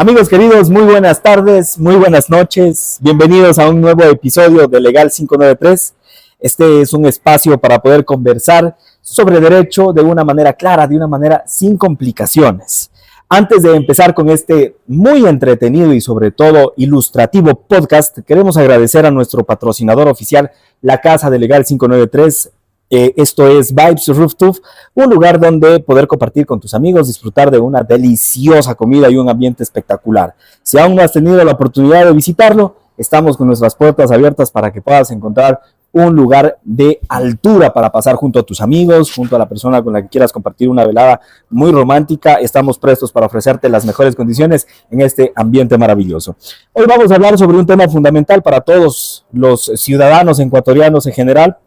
Amigos queridos, muy buenas tardes, muy buenas noches. Bienvenidos a un nuevo episodio de Legal 593. Este es un espacio para poder conversar sobre derecho de una manera clara, de una manera sin complicaciones. Antes de empezar con este muy entretenido y sobre todo ilustrativo podcast, queremos agradecer a nuestro patrocinador oficial, la Casa de Legal 593. Esto es Vibes Rooftop, un lugar donde poder compartir con tus amigos, disfrutar de una deliciosa comida y un ambiente espectacular. Si aún no has tenido la oportunidad de visitarlo, estamos con nuestras puertas abiertas para que puedas encontrar un lugar de altura para pasar junto a tus amigos, junto a la persona con la que quieras compartir una velada muy romántica. Estamos prestos para ofrecerte las mejores condiciones en este ambiente maravilloso. Hoy vamos a hablar sobre un tema fundamental para todos los ciudadanos ecuatorianos en general,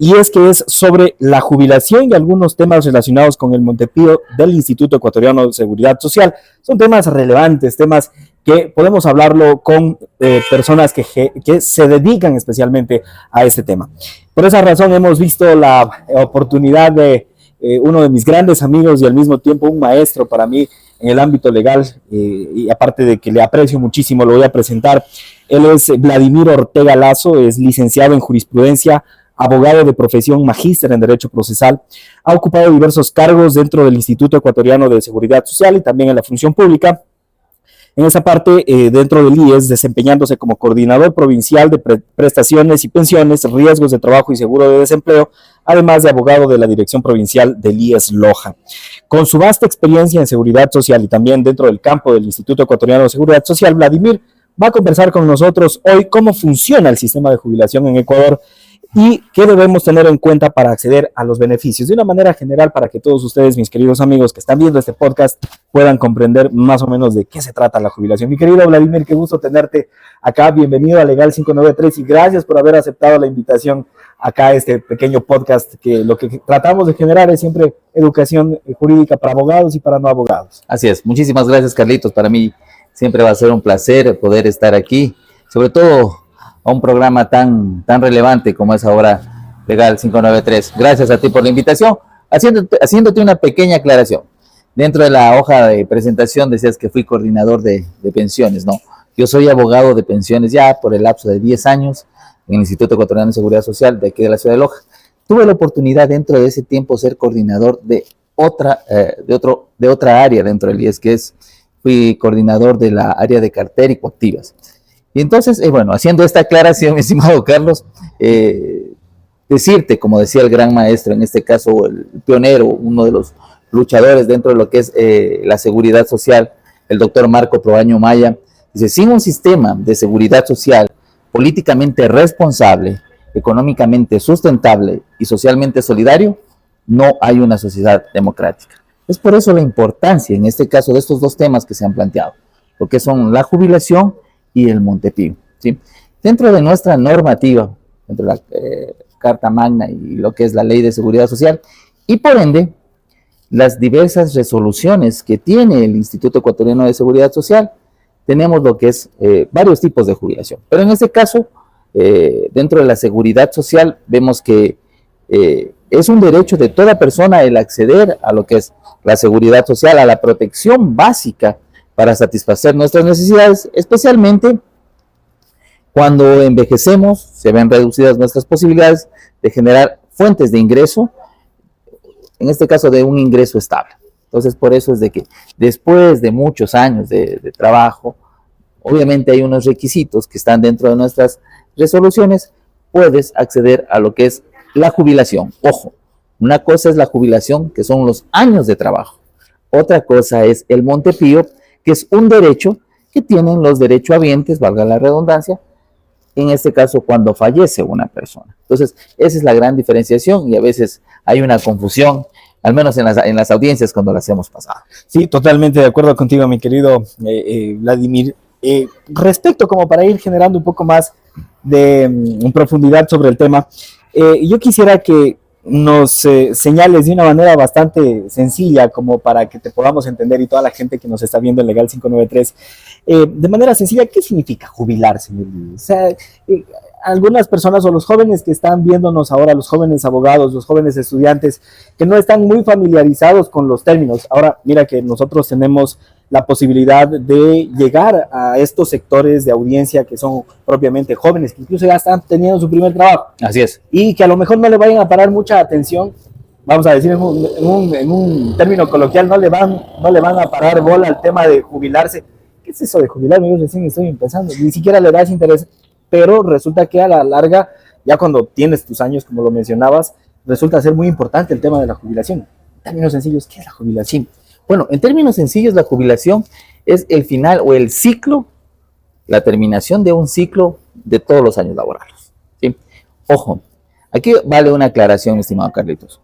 y es que es sobre la jubilación y algunos temas relacionados con el Montepío del Instituto Ecuatoriano de Seguridad Social. Son temas relevantes, temas que podemos hablarlo con personas que se dedican especialmente a este tema. Por esa razón hemos visto la oportunidad de uno de mis grandes amigos y al mismo tiempo un maestro para mí en el ámbito legal, y aparte de que le aprecio muchísimo, lo voy a presentar. Él es Vladimir Ortega Lazo, es licenciado en jurisprudencia, abogado de profesión, magíster en Derecho Procesal, ha ocupado diversos cargos dentro del Instituto Ecuatoriano de Seguridad Social y también en la función pública. En esa parte, dentro del IES, desempeñándose como coordinador provincial de prestaciones y pensiones, riesgos de trabajo y seguro de desempleo, además de abogado de la Dirección Provincial del IES Loja. Con su vasta experiencia en seguridad social y también dentro del campo del Instituto Ecuatoriano de Seguridad Social, Vladimir va a conversar con nosotros hoy cómo funciona el sistema de jubilación en Ecuador y qué debemos tener en cuenta para acceder a los beneficios, de una manera general para que todos ustedes, mis queridos amigos que están viendo este podcast, puedan comprender más o menos de qué se trata la jubilación. Mi querido Vladimir, qué gusto tenerte acá, bienvenido a Legal 593 y gracias por haber aceptado la invitación acá a este pequeño podcast, que lo que tratamos de generar es siempre educación jurídica para abogados y para no abogados. Así es, muchísimas gracias, Carlitos. Para mí siempre va a ser un placer poder estar aquí, sobre todo a un programa tan relevante como es ahora Legal 593. Gracias a ti por la invitación. Haciéndote una pequeña aclaración. Dentro de la hoja de presentación decías que fui coordinador de pensiones, ¿no? Yo soy abogado de pensiones ya por el lapso de 10 años en el Instituto Ecuatoriano de Seguridad Social de aquí de la ciudad de Loja. Tuve la oportunidad dentro de ese tiempo ser coordinador de otra área dentro del IES, fui coordinador de la área de cartera y coactivas. Y entonces, bueno, haciendo esta aclaración, mi estimado Carlos, decirte, como decía el gran maestro, en este caso el pionero, uno de los luchadores dentro de lo que es la seguridad social, el doctor Marco Proaño Maya, dice, sin un sistema de seguridad social políticamente responsable, económicamente sustentable y socialmente solidario, no hay una sociedad democrática. Es por eso la importancia, en este caso, de estos dos temas que se han planteado, lo que son la jubilación y el Montepío, ¿sí? Dentro de nuestra normativa, dentro de la Carta Magna y lo que es la Ley de Seguridad Social, y por ende, las diversas resoluciones que tiene el Instituto Ecuatoriano de Seguridad Social, tenemos lo que es varios tipos de jubilación. Pero en este caso, dentro de la seguridad social, vemos que es un derecho de toda persona el acceder a lo que es la seguridad social, a la protección básica para satisfacer nuestras necesidades, especialmente cuando envejecemos, se ven reducidas nuestras posibilidades de generar fuentes de ingreso, en este caso de un ingreso estable. Entonces, por eso es de que después de muchos años de trabajo, obviamente hay unos requisitos que están dentro de nuestras resoluciones, puedes acceder a lo que es la jubilación. Ojo, una cosa es la jubilación, que son los años de trabajo. Otra cosa es el Montepío, que es un derecho que tienen los derechohabientes, valga la redundancia, en este caso cuando fallece una persona. Entonces, esa es la gran diferenciación y a veces hay una confusión, al menos en las audiencias cuando las hemos pasado. Sí, totalmente de acuerdo contigo, mi querido Vladimir. Respecto, como para ir generando un poco más de profundidad sobre el tema, yo quisiera que nos señales de una manera bastante sencilla como para que te podamos entender y toda la gente que nos está viendo en Legal 593, de manera sencilla, ¿qué significa jubilarse? O sea, algunas personas o los jóvenes que están viéndonos ahora, los jóvenes abogados, los jóvenes estudiantes que no están muy familiarizados con los términos. Ahora, mira que nosotros tenemos la posibilidad de llegar a estos sectores de audiencia que son propiamente jóvenes, que incluso ya están teniendo su primer trabajo. Así es. Y que a lo mejor no le vayan a parar mucha atención, vamos a decir en un término coloquial, no le van a parar bola al tema de jubilarse. ¿Qué es eso de jubilarme? Yo recién estoy empezando, ni siquiera le das interés, pero resulta que a la larga, ya cuando tienes tus años, como lo mencionabas, resulta ser muy importante el tema de la jubilación. En términos sencillos, ¿qué es la jubilación? Bueno, en términos sencillos, la jubilación es el final o el ciclo, la terminación de un ciclo de todos los años laborales, ¿sí? Ojo, aquí vale una aclaración, mi estimado Carlitos.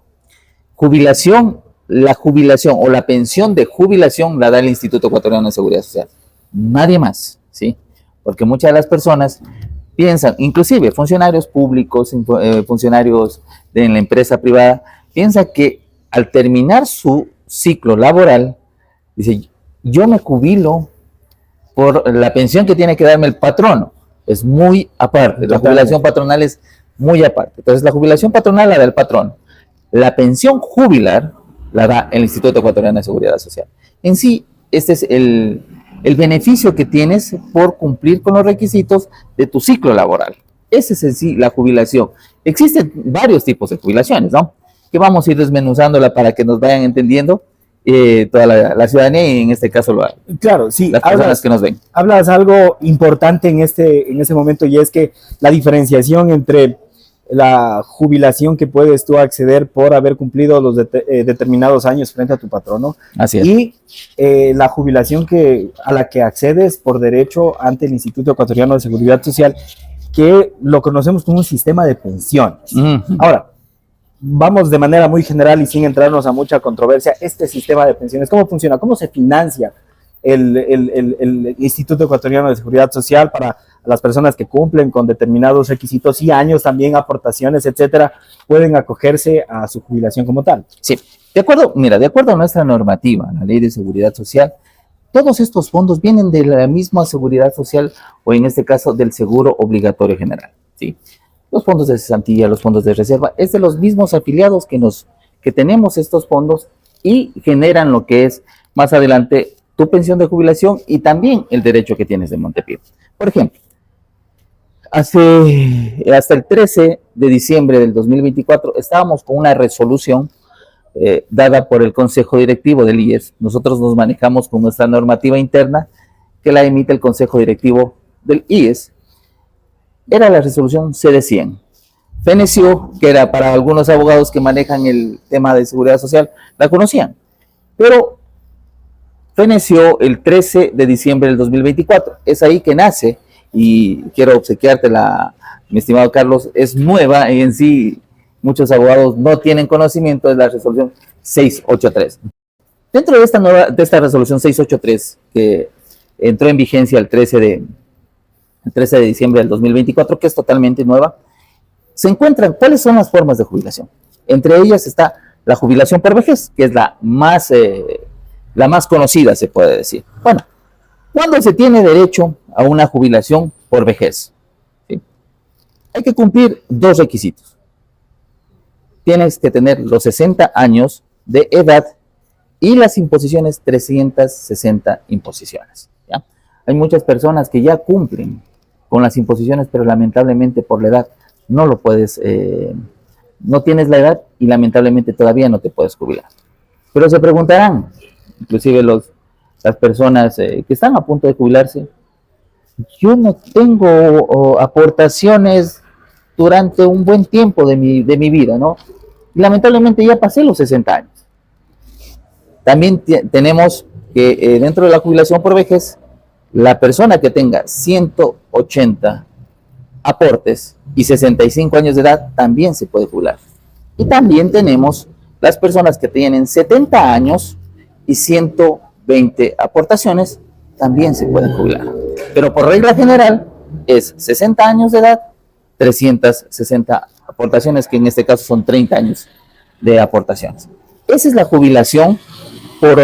La jubilación o la pensión de jubilación la da el Instituto Ecuatoriano de Seguridad Social. Nadie más, ¿sí? Porque muchas de las personas piensan, inclusive funcionarios públicos, funcionarios de la empresa privada, piensan que al terminar su ciclo laboral, dice, yo me jubilo por la pensión que tiene que darme el patrono. Es muy aparte, la jubilación patronal es muy aparte. Entonces la jubilación patronal la da el patrono. La pensión jubilar la da el Instituto Ecuatoriano de Seguridad Social. En sí, este es el beneficio que tienes por cumplir con los requisitos de tu ciclo laboral. Esa es en sí la jubilación. Existen varios tipos de jubilaciones, ¿no? Que vamos a ir desmenuzándola para que nos vayan entendiendo toda la ciudadanía y en este caso claro, sí, las personas que nos ven. Hablas algo importante en este momento, y es que la diferenciación entre la jubilación que puedes tú acceder por haber cumplido los determinados años frente a tu patrono. Así es. Y la jubilación a la que accedes por derecho ante el Instituto Ecuatoriano de Seguridad Social, que lo conocemos como un sistema de pensiones. Ahora, vamos de manera muy general y sin entrarnos a mucha controversia, este sistema de pensiones, ¿cómo funciona? ¿Cómo se financia el Instituto Ecuatoriano de Seguridad Social para las personas que cumplen con determinados requisitos y años, también aportaciones, etcétera, pueden acogerse a su jubilación como tal? Sí, de acuerdo a nuestra normativa, la Ley de Seguridad Social, todos estos fondos vienen de la misma Seguridad Social, o en este caso del Seguro Obligatorio General, ¿sí? Los fondos de cesantía, los fondos de reserva, es de los mismos afiliados que tenemos estos fondos y generan lo que es más adelante tu pensión de jubilación y también el derecho que tienes de Montepío. Por ejemplo, hasta el 13 de diciembre del 2024 estábamos con una resolución dada por el Consejo Directivo del IES. Nosotros nos manejamos con nuestra normativa interna que la emite el Consejo Directivo del IES. Era la resolución CD100. Feneció, que era para algunos abogados que manejan el tema de seguridad social, la conocían. Pero feneció el 13 de diciembre del 2024. Es ahí que nace, y quiero obsequiártela, mi estimado Carlos, es nueva y en sí muchos abogados no tienen conocimiento de la resolución 683. Dentro de esta resolución 683, que entró en vigencia el 13 de diciembre del 2024, que es totalmente nueva, se encuentran cuáles son las formas de jubilación. Entre ellas está la jubilación por vejez, que es la más conocida, se puede decir. Bueno, ¿cuándo se tiene derecho a una jubilación por vejez? ¿Sí? Hay que cumplir dos requisitos. Tienes que tener los 60 años de edad y las imposiciones, 360 imposiciones. ¿Ya? Hay muchas personas que ya cumplen con las imposiciones, pero lamentablemente por la edad no lo puedes, no tienes la edad y lamentablemente todavía no te puedes jubilar. Pero se preguntarán, inclusive las personas que están a punto de jubilarse, yo no tengo aportaciones durante un buen tiempo de mi vida, ¿no? Y lamentablemente ya pasé los 60 años. También tenemos que dentro de la jubilación por vejez, la persona que tenga 180 aportes y 65 años de edad también se puede jubilar. Y también tenemos las personas que tienen 70 años y 120 aportaciones, también se pueden jubilar. Pero por regla general es 60 años de edad, 360 aportaciones, que en este caso son 30 años de aportaciones. Esa es la jubilación por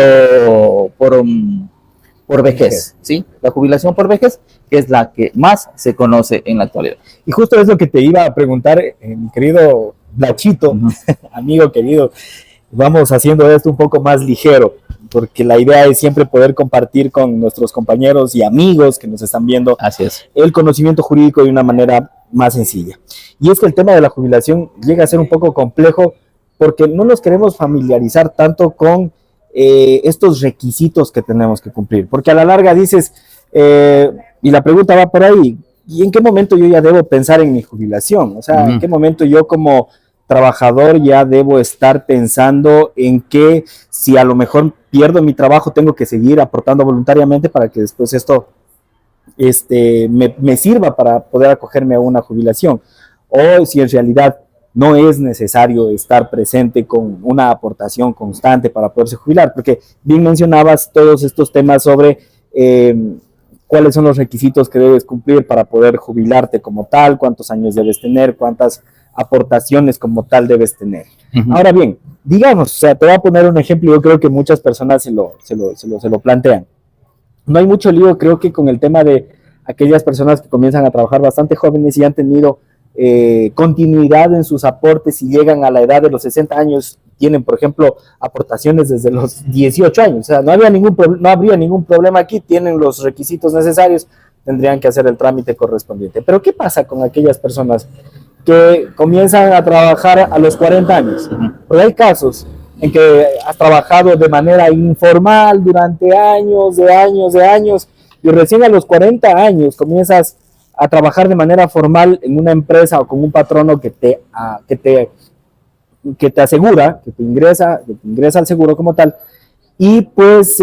vejez, ¿sí? La jubilación por vejez, que es la que más se conoce en la actualidad. Y justo eso que te iba a preguntar, mi querido Blachito, amigo querido, vamos haciendo esto un poco más ligero. porque la idea es siempre poder compartir con nuestros compañeros y amigos que nos están viendo Así es. el conocimiento jurídico de una manera más sencilla. Y es que el tema de la jubilación llega a ser un poco complejo porque no nos queremos familiarizar tanto con estos requisitos que tenemos que cumplir, porque a la larga dices, y la pregunta va por ahí, ¿y en qué momento yo ya debo pensar en mi jubilación? O sea, ¿en qué momento yo como trabajador ya debo estar pensando en que si a lo mejor pierdo mi trabajo tengo que seguir aportando voluntariamente para que después esto me sirva para poder acogerme a una jubilación? O si en realidad no es necesario estar presente con una aportación constante para poderse jubilar, porque bien mencionabas todos estos temas sobre cuáles son los requisitos que debes cumplir para poder jubilarte como tal, cuántos años debes tener, cuántas aportaciones como tal debes tener. Ahora bien, digamos, o sea, te voy a poner un ejemplo, yo creo que muchas personas se lo plantean. No hay mucho lío, creo que con el tema de aquellas personas que comienzan a trabajar bastante jóvenes y han tenido continuidad en sus aportes y llegan a la edad de los 60 años, tienen, por ejemplo, aportaciones desde los 18 años. O sea, no habría ningún problema aquí, tienen los requisitos necesarios, tendrían que hacer el trámite correspondiente. Pero ¿qué pasa con aquellas personas que comienzan a trabajar a los 40 años? Porque hay casos en que has trabajado de manera informal durante años, y recién a los 40 años comienzas a trabajar de manera formal en una empresa o con un patrono que te asegura, que te ingresa al seguro como tal, y pues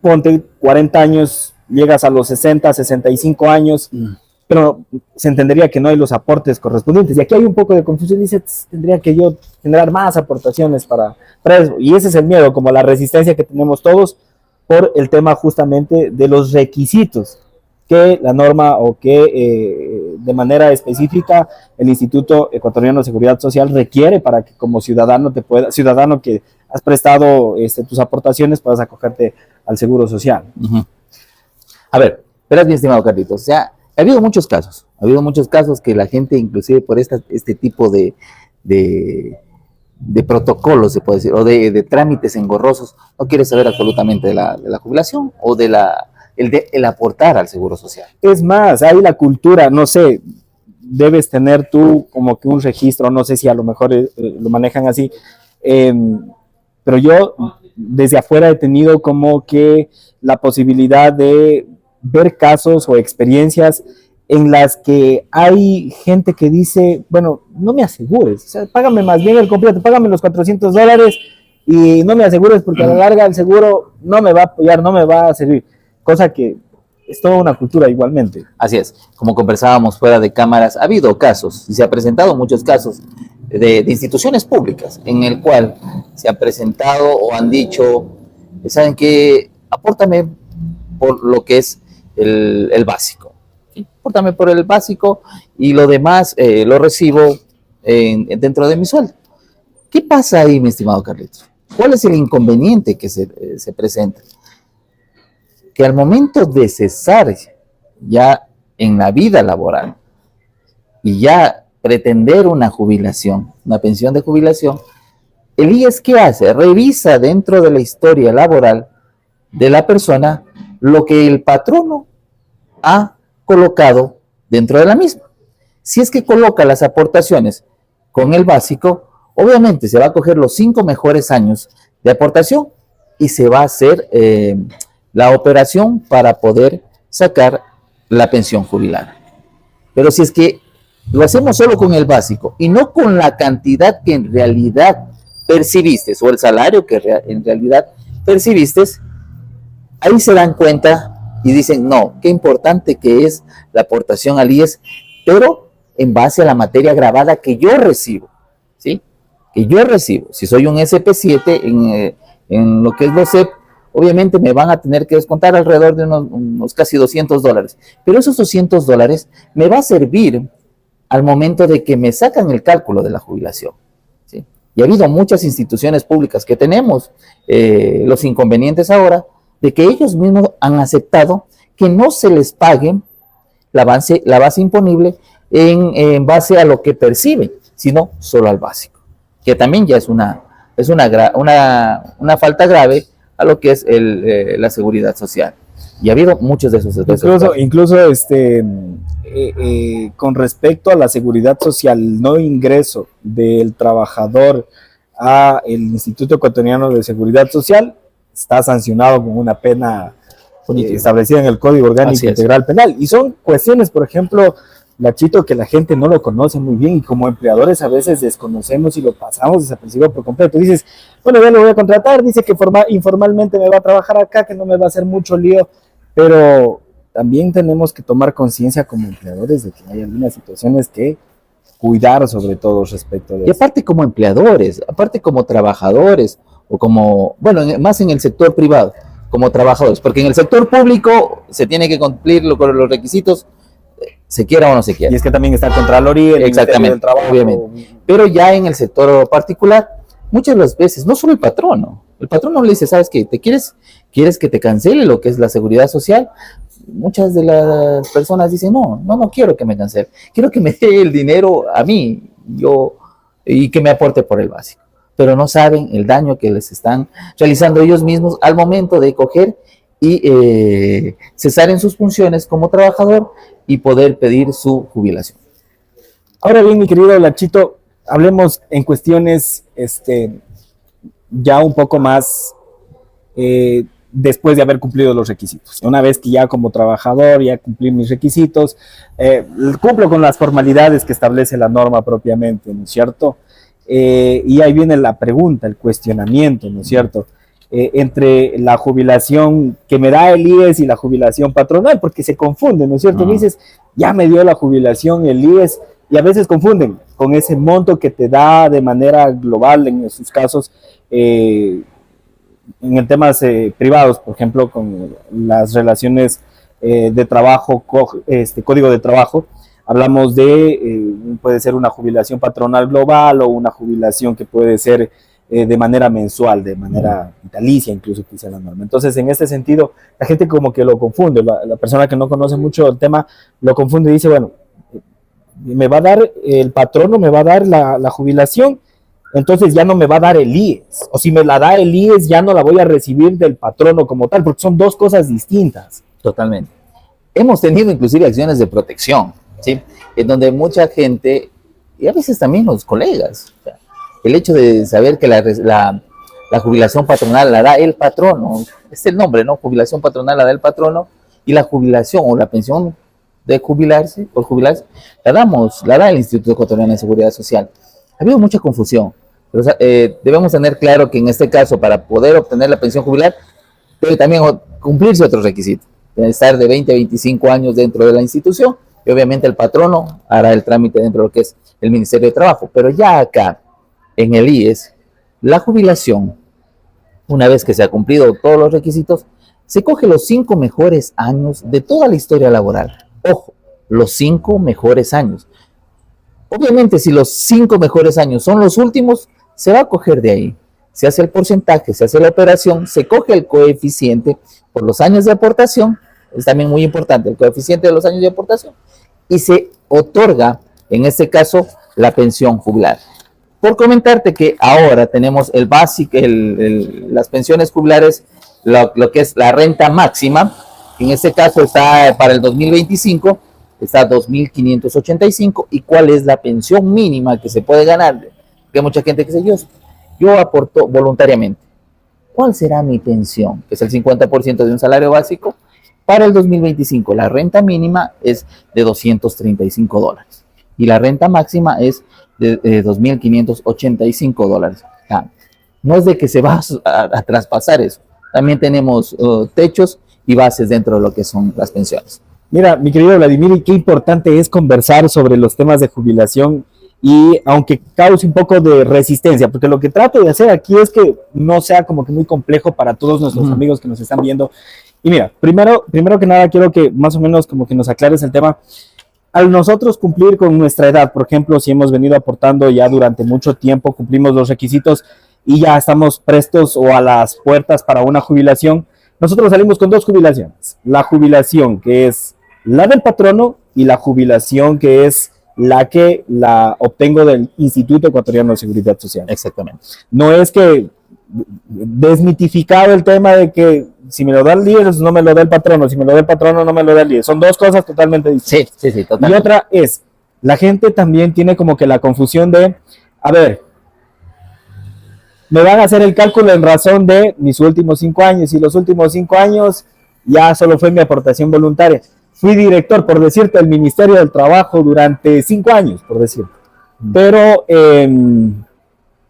ponte 40 años, llegas a los 60, 65 años, pero se entendería que no hay los aportes correspondientes. Y aquí hay un poco de confusión, dice, tendría que yo generar más aportaciones para eso. Y ese es el miedo, como la resistencia que tenemos todos por el tema justamente de los requisitos que la norma o que de manera específica el Instituto Ecuatoriano de Seguridad Social requiere para que como ciudadano que has prestado tus aportaciones puedas acogerte al seguro social. A ver, verás, mi estimado Carlitos, o sea, ha habido muchos casos que la gente, inclusive por este tipo de protocolos, se puede decir, o de trámites engorrosos, no quiere saber absolutamente de la jubilación o de el aportar al seguro social. Es más, hay la cultura, no sé, debes tener tú como que un registro, no sé si a lo mejor lo manejan así, pero yo desde afuera he tenido como que la posibilidad de ver casos o experiencias en las que hay gente que dice, bueno, no me asegures, o sea, págame más bien el completo, págame los $400 y no me asegures porque a la larga el seguro no me va a apoyar, no me va a servir, cosa que es toda una cultura igualmente. Así es, como conversábamos fuera de cámaras, ha habido casos y se han presentado muchos casos de instituciones públicas en el cual se han presentado o han dicho, ¿saben qué? Apórtame por lo que es el básico. ¿Sí? Apórtame por el básico y lo demás lo recibo dentro de mi sueldo. ¿Qué pasa ahí, mi estimado Carlitos? ¿Cuál es el inconveniente que se presenta? Que al momento de cesar ya en la vida laboral y ya pretender una jubilación, una pensión de jubilación, el IES, ¿qué hace? Revisa dentro de la historia laboral de la persona lo que el patrono ha colocado dentro de la misma. Si es que coloca las aportaciones con el básico, obviamente se va a coger los 5 mejores años de aportación y se va a hacer la operación para poder sacar la pensión jubilada. Pero si es que lo hacemos solo con el básico y no con la cantidad que en realidad percibiste o el salario que en realidad percibiste, ahí se dan cuenta y dicen, no, qué importante que es la aportación al IES, pero en base a la materia grabada que yo recibo, ¿sí? Que yo recibo. Si soy un SP7 en lo que es LOCEP, obviamente me van a tener que descontar alrededor de unos casi $200, pero esos $200 me va a servir al momento de que me sacan el cálculo de la jubilación, ¿sí? Y ha habido muchas instituciones públicas que tenemos los inconvenientes ahora de que ellos mismos han aceptado que no se les pague la base imponible en base a lo que perciben, sino solo al básico, que también ya es una es una falta grave a lo que es la seguridad social. Y ha habido muchos de esos casos. Incluso con respecto a la seguridad social, el no ingreso del trabajador a el Instituto Ecuatoriano de Seguridad Social está sancionado con una pena establecida en el Código Orgánico Integral Penal. Y son cuestiones, por ejemplo, Lachito, que la gente no lo conoce muy bien y como empleadores a veces desconocemos y lo pasamos desapercibido por completo. Dices, bueno, ya lo voy a contratar, dice que informalmente me va a trabajar acá, que no me va a hacer mucho lío, pero también tenemos que tomar conciencia como empleadores de que hay algunas situaciones que cuidar sobre todo respecto de eso. Y aparte como empleadores, aparte como trabajadores, o como, bueno, más en el sector privado, como trabajadores, porque en el sector público se tiene que cumplir con los requisitos, se quiera o no se quiera. Y es que también está el Contraloría, el Exactamente, del Trabajo. Obviamente. Pero ya en el sector particular, muchas de las veces, no solo el patrono le dice, ¿sabes qué? ¿Quieres que te cancele lo que es la seguridad social? Muchas de las personas dicen, no quiero que me cancele, quiero que me dé el dinero a mí, y que me aporte por el básico. Pero no saben el daño que les están realizando ellos mismos al momento de coger y cesar en sus funciones como trabajador y poder pedir su jubilación. Ahora bien, mi querido Lachito, hablemos en cuestiones ya un poco más después de haber cumplido los requisitos. Una vez que ya como trabajador ya cumplí mis requisitos, cumplo con las formalidades que establece la norma propiamente, ¿no es cierto? Y ahí viene la pregunta, el cuestionamiento, ¿no es cierto? Entre la jubilación que me da el IES y la jubilación patronal, porque se confunden, ¿no es cierto? Me dices, ya me dio la jubilación el IES, y a veces confunden con ese monto que te da de manera global en sus casos, en el temas privados, por ejemplo, con las relaciones de trabajo, código de trabajo, hablamos de, puede ser una jubilación patronal global o una jubilación que puede ser de manera mensual, de manera vitalicia, incluso quizá la norma. Entonces, en este sentido, la gente como que lo confunde, la persona que no conoce mucho el tema lo confunde y dice, bueno, me va a dar el patrono, me va a dar la jubilación, entonces ya no me va a dar el IES, o si me la da el IES ya no la voy a recibir del patrono como tal, porque son dos cosas distintas. Totalmente. Hemos tenido inclusive acciones de protección, ¿sí? En donde mucha gente, y a veces también los colegas, o sea, el hecho de saber que la jubilación patronal la da el patrono, es el nombre, ¿no? Jubilación patronal la da el patrono, y la jubilación o la pensión de jubilarse, por jubilarse, la da el Instituto Ecuatoriano de Seguridad Social. Ha habido mucha confusión, pero debemos tener claro que en este caso, para poder obtener la pensión jubilar, debe también cumplirse otros requisitos. Debe estar de 20 a 25 años dentro de la institución, y obviamente el patrono hará el trámite dentro de lo que es el Ministerio de Trabajo. Pero ya acá, en el IES, la jubilación, una vez que se ha cumplido todos los requisitos, se coge los 5 mejores años de toda la historia laboral. Ojo, los 5 mejores años. Obviamente, si los 5 mejores años son los últimos, se va a coger de ahí. Se hace el porcentaje, se hace la operación, se coge el coeficiente por los años de aportación, es también muy importante, el coeficiente de los años de aportación, y se otorga, en este caso, la pensión jubilar. Por comentarte que ahora tenemos el básico, las pensiones jubilares, lo que es la renta máxima, en este caso está para el 2025, está 2.585, y cuál es la pensión mínima que se puede ganar, porque hay mucha gente que dice, yo aporto voluntariamente. ¿Cuál será mi pensión? Que es el 50% de un salario básico. Para el 2025, la renta mínima es de $235 y la renta máxima es de $2.585. No es de que se va a traspasar eso. También tenemos techos y bases dentro de lo que son las pensiones. Mira, mi querido Vladimir, qué importante es conversar sobre los temas de jubilación, y aunque cause un poco de resistencia, porque lo que trato de hacer aquí es que no sea como que muy complejo para todos nuestros amigos que nos están viendo. Y mira, primero que nada quiero que más o menos como que nos aclares el tema. Al nosotros cumplir con nuestra edad, por ejemplo, si hemos venido aportando ya durante mucho tiempo, cumplimos los requisitos y ya estamos prestos o a las puertas para una jubilación, nosotros salimos con dos jubilaciones. La jubilación que es la del patrono y la jubilación que es la que la obtengo del Instituto Ecuatoriano de Seguridad Social. Exactamente. No es que desmitificado el tema de que si me lo da el líder, no me lo da el patrono, si me lo da el patrono, no me lo da el líder. Son dos cosas totalmente distintas. Sí, totalmente. Y otra es, la gente también tiene como que la confusión de, a ver, me van a hacer el cálculo en razón de mis últimos 5 años, y los últimos 5 años ya solo fue mi aportación voluntaria. Fui director, por decirte, del Ministerio del Trabajo durante 5 años, por decirte. Pero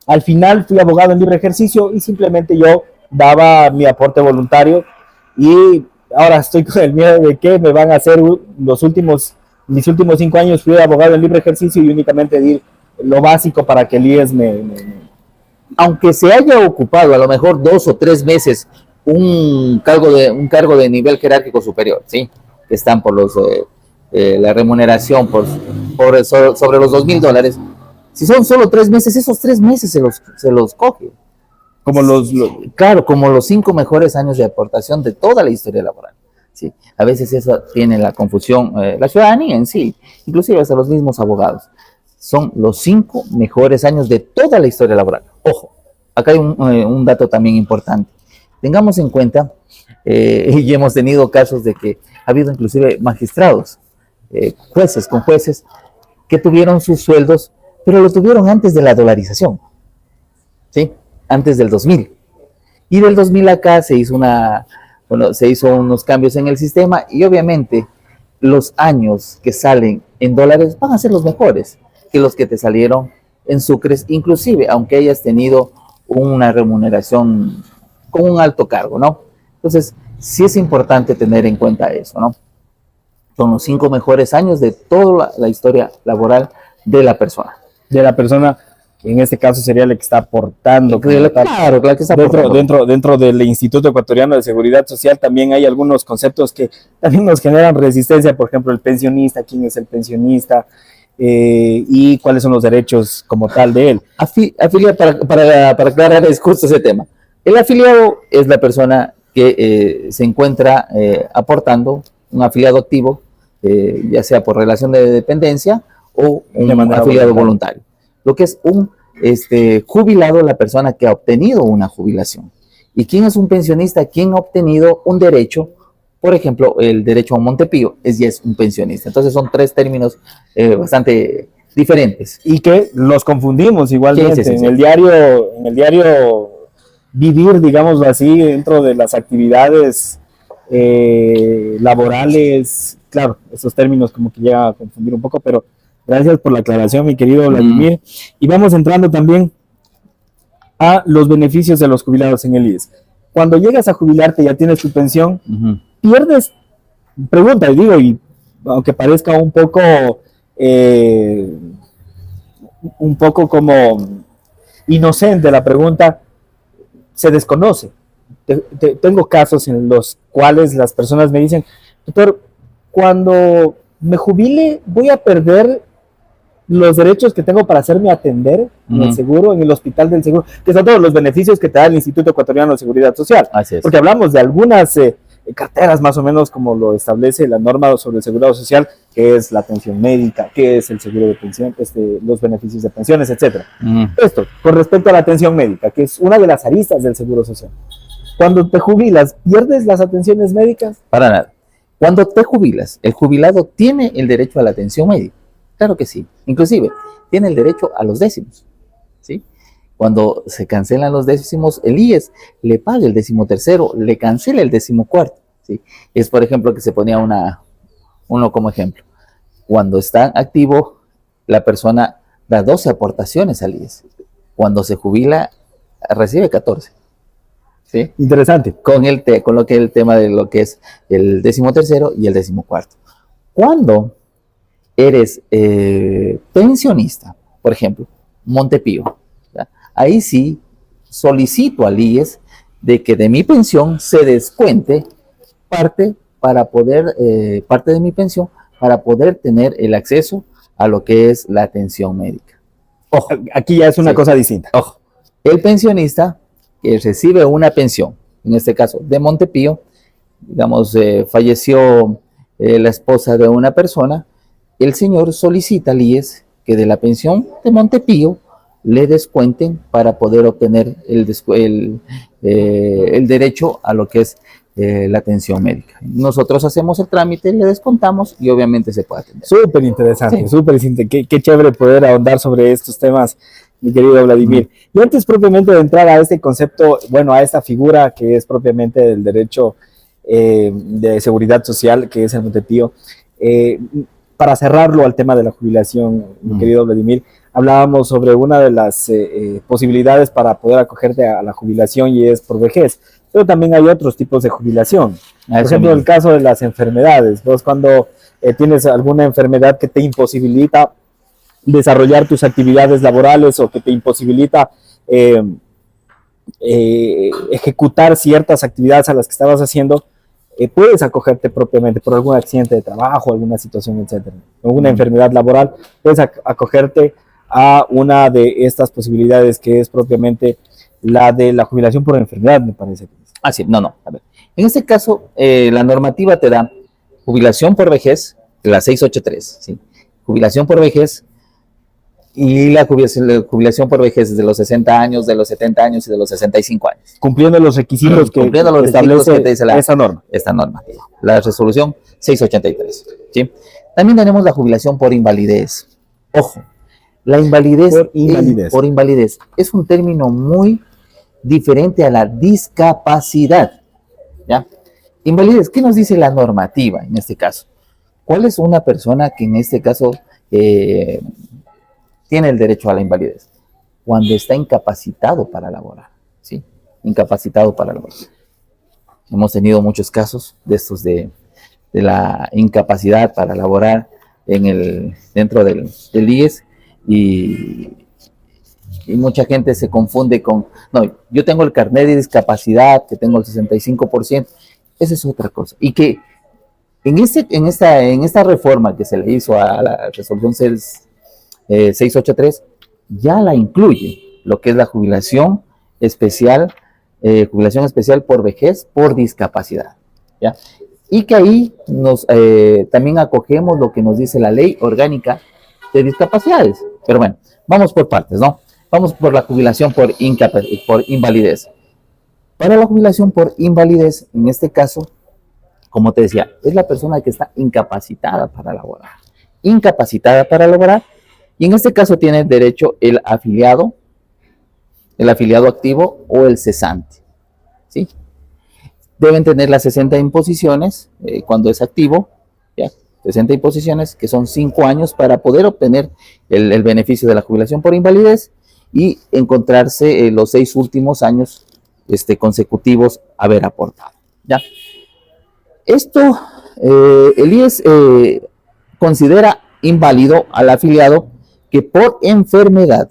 al final fui abogado en libre ejercicio y simplemente yo daba mi aporte voluntario, y ahora estoy con el miedo de que me van a hacer mis últimos 5 años fui abogado en libre ejercicio y únicamente di lo básico para que el IES aunque se haya ocupado a lo mejor 2 o 3 meses un cargo de nivel jerárquico superior, ¿sí? Que están por la remuneración sobre los $2,000. Si son solo 3 meses, esos 3 meses se los coge. Claro, como los 5 mejores años de aportación de toda la historia laboral. ¿Sí? A veces eso tiene la confusión, la ciudadanía en sí, inclusive hasta los mismos abogados. Son los 5 mejores años de toda la historia laboral. Ojo, acá hay un dato también importante. Tengamos en cuenta, y hemos tenido casos de que ha habido inclusive magistrados, jueces que tuvieron sus sueldos, pero lo tuvieron antes de la dolarización, ¿sí? Antes del 2000. Y del 2000 acá se hizo unos cambios en el sistema, y obviamente los años que salen en dólares van a ser los mejores que los que te salieron en sucres, inclusive aunque hayas tenido una remuneración con un alto cargo, ¿no? Entonces, sí es importante tener en cuenta eso, ¿no? Son los 5 mejores años de toda la historia laboral de la persona. De la persona, que en este caso sería la que está aportando. Claro, que está aportando. Dentro del Instituto Ecuatoriano de Seguridad Social también hay algunos conceptos que también nos generan resistencia. Por ejemplo, el pensionista, quién es el pensionista, y cuáles son los derechos como tal de él. Para aclarar es justo ese tema. El afiliado es la persona que se encuentra aportando, un afiliado activo, ya sea por relación de dependencia o un afiliado voluntario. Lo que es un jubilado, la persona que ha obtenido una jubilación. ¿Y quién es un pensionista? ¿Quién ha obtenido un derecho? Por ejemplo, el derecho a un Montepío ya es un pensionista. Entonces son 3 términos bastante diferentes. Y que los confundimos igualmente. Sí. En el diario vivir, digámoslo así, dentro de las actividades laborales, claro, esos términos como que llegan a confundir un poco, pero gracias por la aclaración, mi querido Vladimir. Y vamos entrando también a los beneficios de los jubilados en el IES. Cuando llegas a jubilarte, ya tienes tu pensión, pierdes, pregunta, y digo, y aunque parezca un poco como inocente la pregunta, se desconoce. Tengo casos en los cuales las personas me dicen, doctor, cuando me jubile voy a perder los derechos que tengo para hacerme atender en el seguro, en el hospital del seguro, que son todos los beneficios que te da el Instituto Ecuatoriano de Seguridad Social. Así es. Porque hablamos de algunas carteras más o menos como lo establece la norma sobre el seguro social, que es la atención médica, que es el seguro de pensión, los beneficios de pensiones, etcétera. Esto, con respecto a la atención médica, que es una de las aristas del seguro social. Cuando te jubilas, ¿pierdes las atenciones médicas? Para nada. Cuando te jubilas, el jubilado tiene el derecho a la atención médica. Claro que sí. Inclusive, tiene el derecho a los décimos, ¿sí? Cuando se cancelan los décimos, el IES le paga el 13º, le cancela el 14º, ¿sí? Es, por ejemplo, que se ponía uno como ejemplo. Cuando está activo, la persona da 12 aportaciones al IES. Cuando se jubila, recibe 14. ¿Sí? Interesante. Con lo que el tema de lo que es el 13º y el 14º. Cuando eres pensionista, por ejemplo, Montepío, ¿ya? Ahí sí solicito al IES de que de mi pensión se descuente parte de mi pensión para poder tener el acceso a lo que es la atención médica. Ojo, aquí ya es una cosa distinta. Ojo, el pensionista que recibe una pensión, en este caso de Montepío, digamos, falleció la esposa de una persona, el señor solicita al IES que de la pensión de Montepío le descuenten para poder obtener el derecho a lo que es la atención médica. Nosotros hacemos el trámite, le descontamos y obviamente se puede atender. Súper interesante, Sí. súper interesante. Qué chévere poder ahondar sobre estos temas, mi querido Vladimir. Y antes propiamente de entrar a este concepto, bueno, a esta figura que es propiamente del derecho de seguridad social, que es el Montepío, para cerrarlo al tema de la jubilación, mi querido Vladimir, hablábamos sobre una de las posibilidades para poder acogerte a la jubilación y es por vejez, pero también hay otros tipos de jubilación. Por ejemplo, en el caso de las enfermedades, vos cuando tienes alguna enfermedad que te imposibilita desarrollar tus actividades laborales o que te imposibilita ejecutar ciertas actividades a las que estabas haciendo, puedes acogerte propiamente por algún accidente de trabajo, alguna situación, etcétera, alguna enfermedad laboral, puedes acogerte a una de estas posibilidades que es propiamente la de la jubilación por enfermedad, me parece. Ah, sí, no. A ver. En este caso, la normativa te da jubilación por vejez, la 683, ¿sí? Jubilación por vejez y la jubilación por vejez de los 60 años, de los 70 años y de los 65 años. Cumpliendo los requisitos que establece que te dice esa norma. Esta norma, la resolución 683, ¿sí? También tenemos la jubilación por invalidez. Ojo, la invalidez por invalidez es un término muy diferente a la discapacidad, ¿ya? Invalidez, ¿qué nos dice la normativa en este caso? ¿Cuál es una persona que en este caso tiene el derecho a la invalidez? Cuando está incapacitado para laborar, ¿sí? Incapacitado para laborar. Hemos tenido muchos casos de estos de la incapacidad para laborar dentro del IES y mucha gente se confunde con, no, yo tengo el carnet de discapacidad, que tengo el 65%, esa es otra cosa. Y que en esta reforma que se le hizo a la resolución 683, ya la incluye lo que es la jubilación especial por vejez, por discapacidad, ¿ya? Y que ahí también acogemos lo que nos dice la ley orgánica de discapacidades. Pero bueno, vamos por partes, ¿no? Vamos por la jubilación por invalidez. Para la jubilación por invalidez, en este caso, como te decía, es la persona que está incapacitada para laborar. Incapacitada para laborar, y en este caso tiene derecho el afiliado activo o el cesante, ¿sí? Deben tener las 60 imposiciones cuando es activo, ¿ya? 60 imposiciones, que son 5 años para poder obtener el beneficio de la jubilación por invalidez y encontrarse los 6 últimos años consecutivos haber aportado, ¿ya? Esto, el IES considera inválido al afiliado que por enfermedad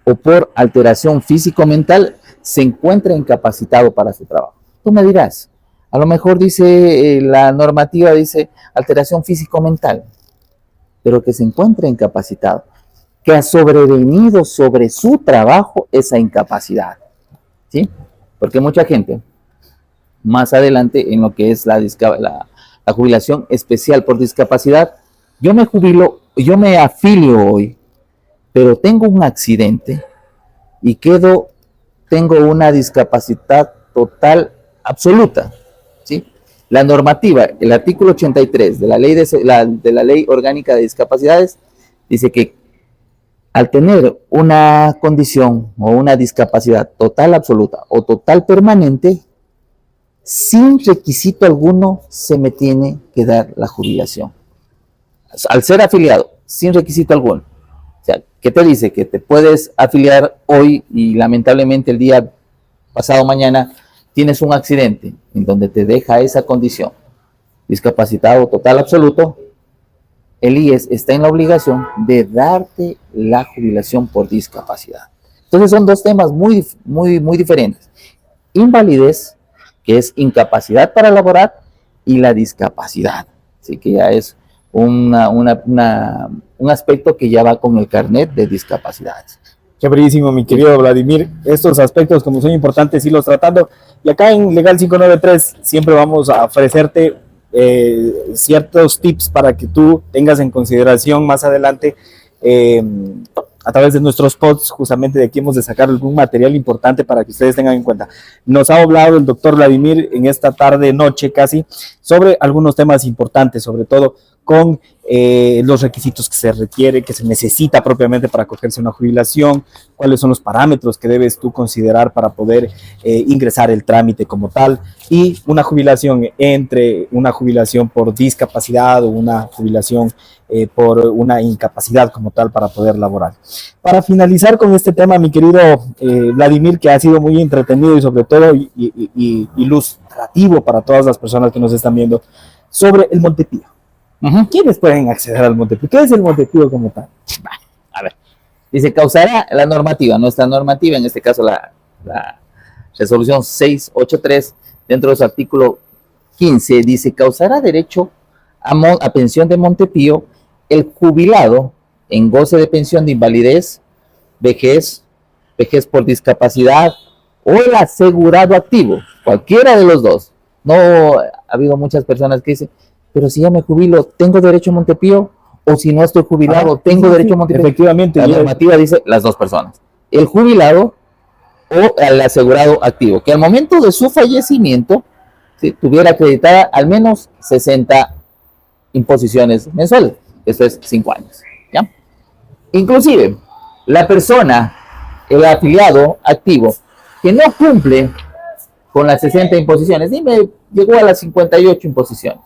o por alteración físico-mental se encuentra incapacitado para su trabajo. Tú me dirás, a lo mejor dice la normativa, dice alteración físico-mental, pero que se encuentra incapacitado, que ha sobrevenido sobre su trabajo esa incapacidad, ¿sí? Porque mucha gente, más adelante en lo que es la jubilación especial por discapacidad, yo me afilio hoy, pero tengo un accidente y tengo una discapacidad total absoluta, ¿sí? La normativa, el artículo 83 de la ley orgánica de discapacidades, dice que al tener una condición o una discapacidad total absoluta o total permanente, sin requisito alguno se me tiene que dar la jubilación. Al ser afiliado, sin requisito alguno. O sea, ¿qué te dice? Que te puedes afiliar hoy y lamentablemente el día pasado mañana tienes un accidente en donde te deja esa condición, discapacitado total absoluto, el IES está en la obligación de darte la jubilación por discapacidad. Entonces son dos temas muy, muy, muy diferentes. Invalidez, que es incapacidad para laborar, y la discapacidad. Así que ya es un aspecto que ya va con el carnet de discapacidades. Chéverísimo, mi querido Vladimir. Estos aspectos, como son importantes, irlos tratando. Y acá en Legal 593 siempre vamos a ofrecerte ciertos tips para que tú tengas en consideración más adelante a través de nuestros posts. Justamente de aquí hemos de sacar algún material importante para que ustedes tengan en cuenta. Nos ha hablado el doctor Vladimir en esta tarde, noche casi, sobre algunos temas importantes, sobre todo con los requisitos que se requiere, que se necesita propiamente para acogerse a una jubilación, cuáles son los parámetros que debes tú considerar para poder ingresar el trámite como tal, y una jubilación entre una jubilación por discapacidad o una jubilación por una incapacidad como tal para poder laborar. Para finalizar con este tema, mi querido Vladimir, que ha sido muy entretenido y sobre todo ilustrativo para todas las personas que nos están viendo, sobre el Montepío. ¿Quiénes pueden acceder al Montepío? ¿Qué es el Montepío como tal? A ver, dice, causará la normativa, nuestra normativa, en este caso la resolución 683, dentro de su artículo 15, dice, causará derecho a pensión de Montepío el jubilado en goce de pensión de invalidez, vejez por discapacidad o el asegurado activo, cualquiera de los dos. No ha habido muchas personas que dicen, pero si ya me jubilo, ¿tengo derecho a Montepío? O si no estoy jubilado, ¿tengo derecho a Montepío? Efectivamente. La normativa dice las dos personas, el jubilado o el asegurado activo, que al momento de su fallecimiento tuviera acreditada al menos 60 imposiciones mensuales. Esto es 5 años. ¿Ya? Inclusive, la persona, el afiliado activo, que no cumple con las 60 imposiciones, dime, llegó a las 58 imposiciones,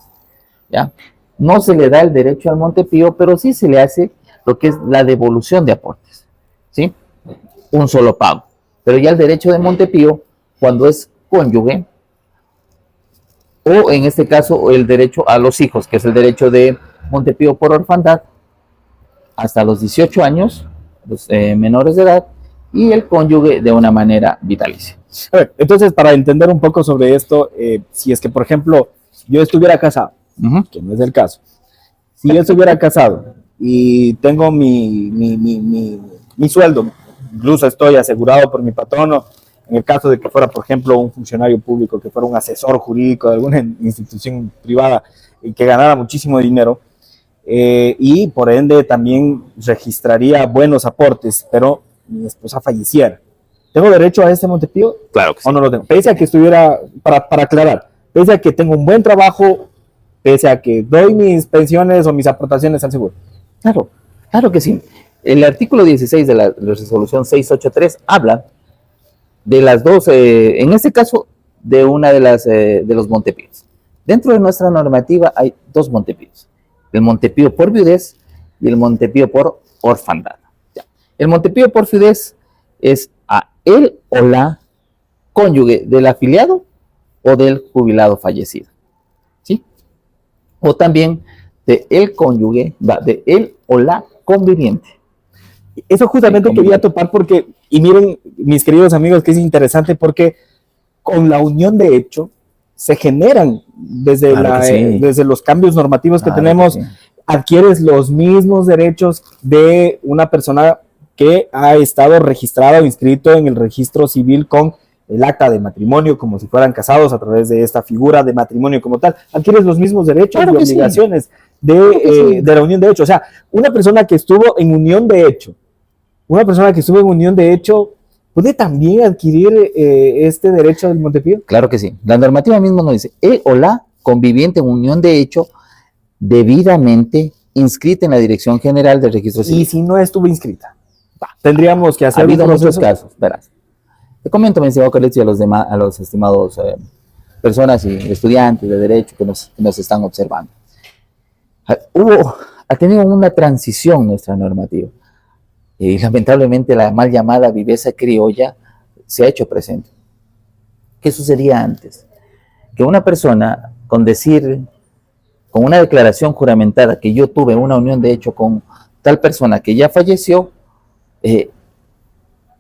¿ya? No se le da el derecho al Montepío, pero sí se le hace lo que es la devolución de aportes, ¿sí? Un solo pago. Pero ya el derecho de Montepío, cuando es cónyuge, o en este caso el derecho a los hijos, que es el derecho de Montepío por orfandad, hasta los 18 años, los menores de edad, y el cónyuge de una manera vitalicia. A ver, entonces, para entender un poco sobre esto, si es que, por ejemplo, yo estuviera casado, que no es el caso, si yo estuviera casado y tengo mi sueldo, incluso estoy asegurado por mi patrono, en el caso de que fuera, por ejemplo, un funcionario público, que fuera un asesor jurídico de alguna institución privada y que ganara muchísimo dinero, y por ende también registraría buenos aportes, pero mi esposa falleciera, ¿tengo derecho a este Montepío? Claro que sí. ¿O no lo tengo? Pese a que estuviera, para aclarar, pese a que tengo un buen trabajo, pese a que doy mis pensiones o mis aportaciones al seguro. Claro que sí. El artículo 16 de la resolución 683 habla de las dos, en este caso, de una de los Montepíos. Dentro de nuestra normativa hay dos Montepíos: el Montepío por viudez y el Montepío por orfandad. El Montepío por viudez es a él o la cónyuge del afiliado o del jubilado fallecido, ¿sí? O también de el cónyuge, de él o la conviviente. Eso justamente quería topar porque, y miren, mis queridos amigos, que es interesante porque con la unión de hecho se generan desde, desde los cambios normativos que tenemos, adquieres los mismos derechos de una persona que ha estado registrado o inscrito en el registro civil con el acta de matrimonio, como si fueran casados a través de esta figura de matrimonio como tal. Adquieres los mismos derechos y obligaciones de la unión de hecho. O sea, una persona que estuvo en unión de hecho, ¿puede también adquirir este derecho del Montepío? Claro que sí. La normativa misma nos dice, él o la conviviente en unión de hecho debidamente inscrita en la Dirección General del Registro Civil. Y si no estuvo inscrita, tendríamos que hacer. Ha habido muchos casos, verás. Te comento, mi estimado Carlitos, y a los estimados personas y estudiantes de Derecho que nos están observando. Ha tenido una transición nuestra normativa. Y lamentablemente la mal llamada viveza criolla se ha hecho presente. ¿Qué sucedía antes? Que una persona, con una declaración juramentada que yo tuve una unión de hecho con tal persona que ya falleció,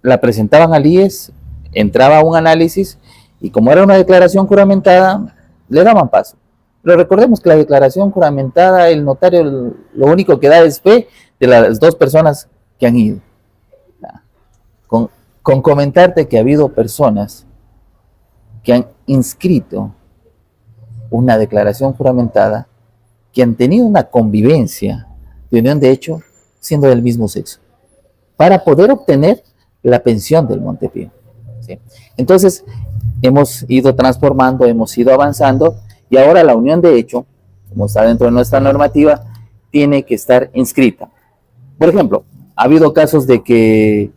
la presentaban al IES, entraba a un análisis y como era una declaración juramentada, le daban paso. Pero recordemos que la declaración juramentada, el notario lo único que da es fe de las dos personas que han ido. Con comentarte que ha habido personas que han inscrito una declaración juramentada que han tenido una convivencia de unión de hecho siendo del mismo sexo, para poder obtener la pensión del Montepío. ¿Sí? Entonces, hemos ido transformando, hemos ido avanzando, y ahora la unión de hecho, como está dentro de nuestra normativa, tiene que estar inscrita. Por ejemplo, ha habido casos de que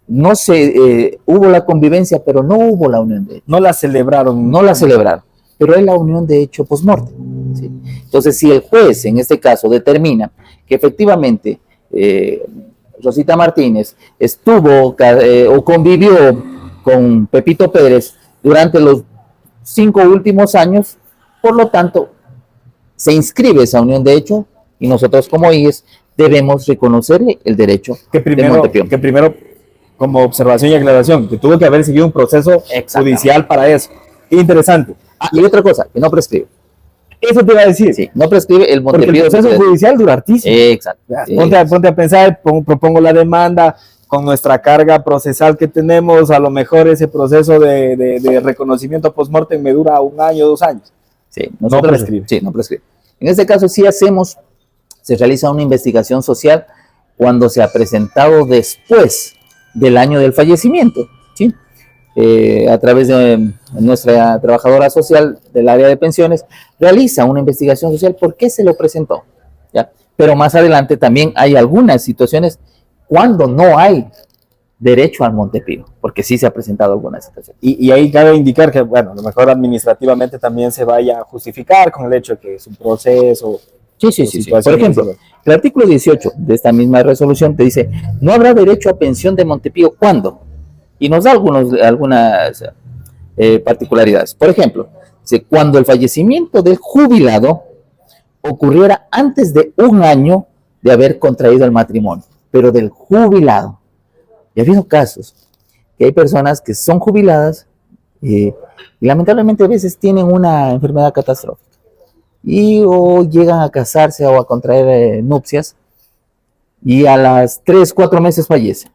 no se hubo la convivencia, pero no hubo la unión de hecho. No la celebraron. No la celebraron, pero es la unión de hecho post-mortem. ¿Sí? Entonces, si el juez, en este caso, determina que efectivamente Rosita Martínez estuvo o convivió con Pepito Pérez durante los 5 últimos años, por lo tanto, se inscribe esa unión de hecho y nosotros como IES debemos reconocerle el derecho de Montepío. Que primero, como observación y aclaración, que tuvo que haber seguido un proceso judicial para eso. Qué interesante. Y otra cosa, que no prescribe. Eso te iba a decir. Sí, no prescribe el Montepío. Porque el proceso judicial dura hartísimo. Exacto. Ponte a pensar, propongo la demanda con nuestra carga procesal que tenemos, a lo mejor ese proceso de reconocimiento post-mortem me dura 1 año, 2 años. Sí, no prescribe. Sí, no prescribe. En este caso sí se realiza una investigación social cuando se ha presentado después del año del fallecimiento, ¿sí? A través de nuestra trabajadora social del área de pensiones, realiza una investigación social por qué se lo presentó, ¿ya? Pero más adelante también hay algunas situaciones cuando no hay derecho al Montepío, porque sí se ha presentado alguna situación. Y ahí cabe indicar que, bueno, a lo mejor administrativamente también se vaya a justificar con el hecho de que es un proceso. Sí. Por ejemplo, el artículo 18 de esta misma resolución te dice, no habrá derecho a pensión de Montepío, ¿cuándo? Y nos da algunas particularidades. Por ejemplo, cuando el fallecimiento del jubilado ocurriera antes de 1 año de haber contraído el matrimonio, pero del jubilado. Y ha habido casos que hay personas que son jubiladas y lamentablemente a veces tienen una enfermedad catastrófica y o llegan a casarse o a contraer nupcias y a las 3-4 meses fallece.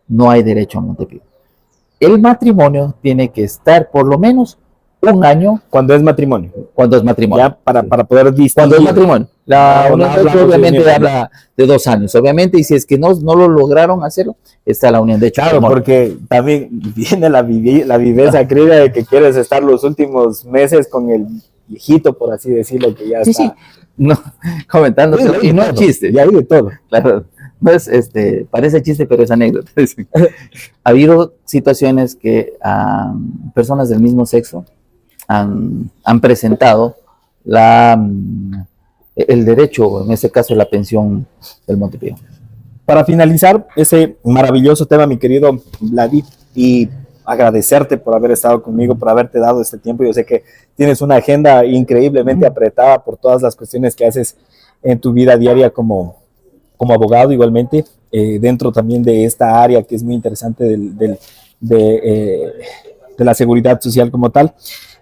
No hay derecho a Montepío. El matrimonio tiene que estar por lo menos 1 año. Cuando es matrimonio. Cuando es matrimonio. Ya para poder distinguir. Cuando es matrimonio. La unión de hecho obviamente habla de 2 años, obviamente, y si es que no lo lograron hacerlo, está la unión de hecho. Claro, porque también viene la viveza crítica de que quieres estar los últimos meses con el viejito, por así decirlo, que ya está. Sí, no, comentando, y no es chiste. Y hay de todo. Claro, no es, parece chiste, pero es anécdota. Ha habido situaciones que personas del mismo sexo han presentado el derecho, en este caso la pensión del Montepío. Para finalizar ese maravilloso tema, mi querido Vladi, y agradecerte por haber estado conmigo, por haberte dado este tiempo. Yo sé que tienes una agenda increíblemente apretada por todas las cuestiones que haces en tu vida diaria como abogado, igualmente, dentro también de esta área que es muy interesante de la seguridad social como tal.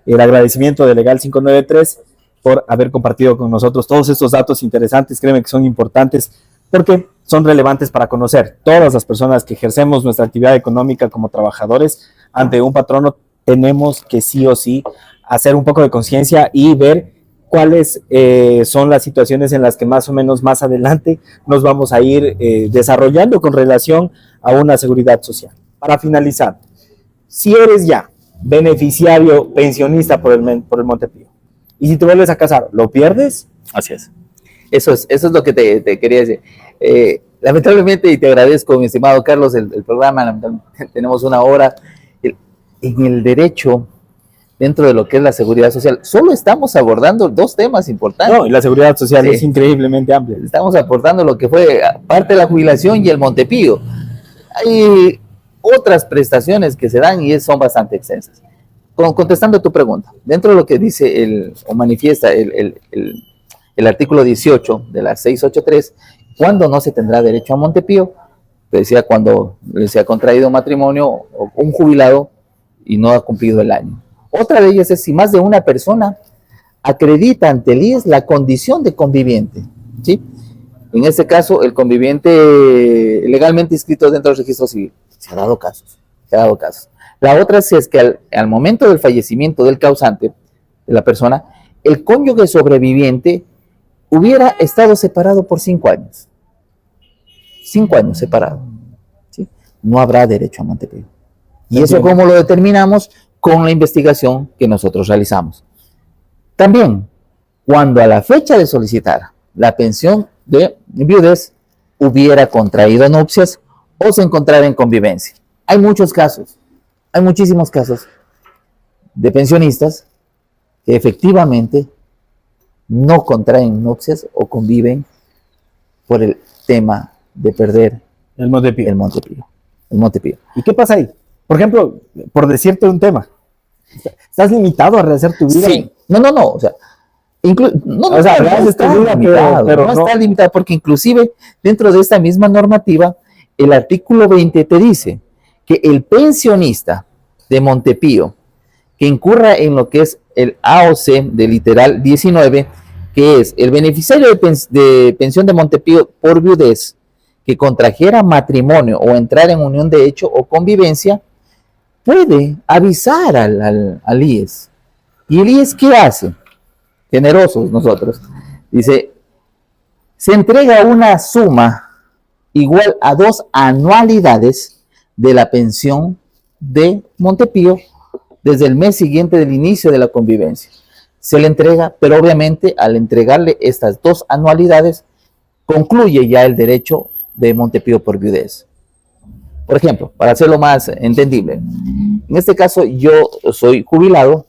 El agradecimiento de Legal 593 por haber compartido con nosotros todos estos datos interesantes. Créeme que son importantes porque son relevantes para conocer. Todas las personas que ejercemos nuestra actividad económica como trabajadores ante un patrono, tenemos que sí o sí hacer un poco de conciencia y ver cuáles son las situaciones en las que más o menos más adelante nos vamos a ir desarrollando con relación a una seguridad social. Para finalizar, si eres ya beneficiario pensionista por el Montepío y si te vuelves a casar, ¿lo pierdes? Así es. Eso es lo que te quería decir. Lamentablemente, y te agradezco, mi estimado Carlos, el programa, tenemos 1 hora. En el derecho, dentro de lo que es la seguridad social, solo estamos abordando 2 temas importantes. No, y la seguridad social es increíblemente amplia. Estamos abordando lo que fue parte de la jubilación y el Montepío. Hay otras prestaciones que se dan y son bastante extensas. Contestando a tu pregunta, dentro de lo que dice o manifiesta el artículo 18 de la 683, ¿cuándo no se tendrá derecho a Montepío? Te decía, cuando se ha contraído matrimonio o un jubilado y no ha cumplido el año. Otra de ellas es si más de una persona acredita ante el IES la condición de conviviente, ¿sí? En este caso, el conviviente legalmente inscrito dentro del registro civil. Se ha dado casos. La otra es que al momento del fallecimiento del causante, de la persona, el cónyuge sobreviviente hubiera estado separado por 5 años. 5 años separado. ¿Sí? No habrá derecho a Montepío. ¿Y eso cómo lo determinamos? Con la investigación que nosotros realizamos. También, cuando a la fecha de solicitar la pensión de viudez hubiera contraído nupcias o se encontrara en convivencia. Hay muchos casos, hay muchísimos casos de pensionistas que efectivamente no contraen nupcias o conviven por el tema de perder El Montepío. El Montepío. ¿Y qué pasa ahí? Por ejemplo, por decirte un tema, ¿estás limitado a rehacer tu vida? Sí, no, o sea, no está limitado porque inclusive dentro de esta misma normativa, el artículo 20 te dice que el pensionista de Montepío que incurra en lo que es el AOC de literal 19, que es el beneficiario de pensión de Montepío por viudez que contrajera matrimonio o entrar en unión de hecho o convivencia, puede avisar al IES. ¿Y el IES qué hace? Generosos nosotros. Dice, se entrega una suma igual a 2 anualidades de la pensión de Montepío desde el mes siguiente del inicio de la convivencia. Se le entrega, pero obviamente al entregarle estas 2 anualidades, concluye ya el derecho de Montepío por viudez. Por ejemplo, para hacerlo más entendible, en este caso yo soy jubilado,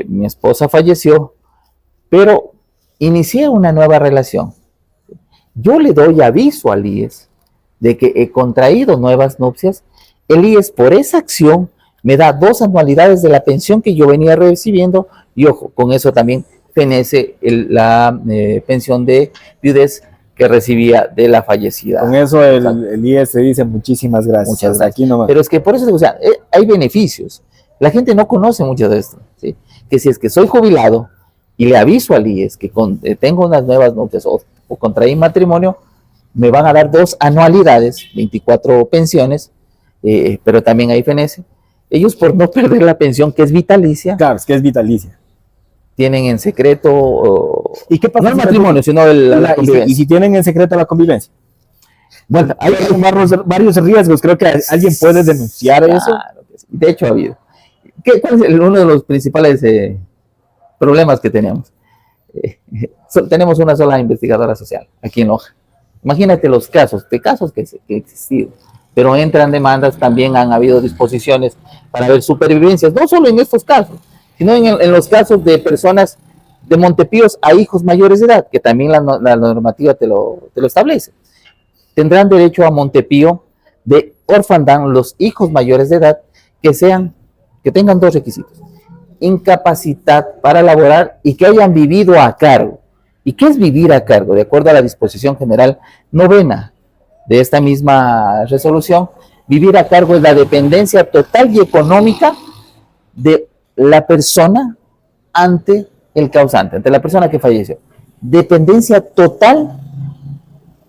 mi esposa falleció, pero inicié una nueva relación. Yo le doy aviso al IES de que he contraído nuevas nupcias. El IES por esa acción me da 2 anualidades de la pensión que yo venía recibiendo y ojo, con eso también fenece la pensión de viudez que recibía de la fallecida. Con eso el IES se dice muchísimas gracias. Muchas gracias. Aquí nomás. Pero es que por eso, o sea, hay beneficios. La gente no conoce mucho de esto, ¿sí? Que si es que soy jubilado y le aviso al IES que tengo unas nuevas nupcias o contraí matrimonio, me van a dar 2 anualidades, 24 pensiones, pero también ahí fenece. Ellos por no perder la pensión que es vitalicia. Claro, es que es vitalicia. Tienen en secreto. ¿Y qué pasa? No el matrimonio, sino la convivencia. ¿Y si tienen en secreto la convivencia? Bueno, hay varios riesgos. Creo que alguien puede denunciar eso. Sí. De hecho, ha habido. ¿Cuál es uno de los principales problemas que tenemos? Tenemos una sola investigadora social aquí en Loja. Imagínate los casos que he existido. Pero entran demandas, también han habido disposiciones para ver supervivencias, no solo en estos casos, sino en los casos de personas de Montepíos a hijos mayores de edad, que también la normativa te lo establece. Tendrán derecho a Montepío de orfandad los hijos mayores de edad que tengan 2 requisitos: incapacidad para laborar y que hayan vivido a cargo. ¿Y qué es vivir a cargo? De acuerdo a la disposición general 9 de esta misma resolución, vivir a cargo es la dependencia total y económica de la persona ante el causante, ante la persona que falleció. Dependencia total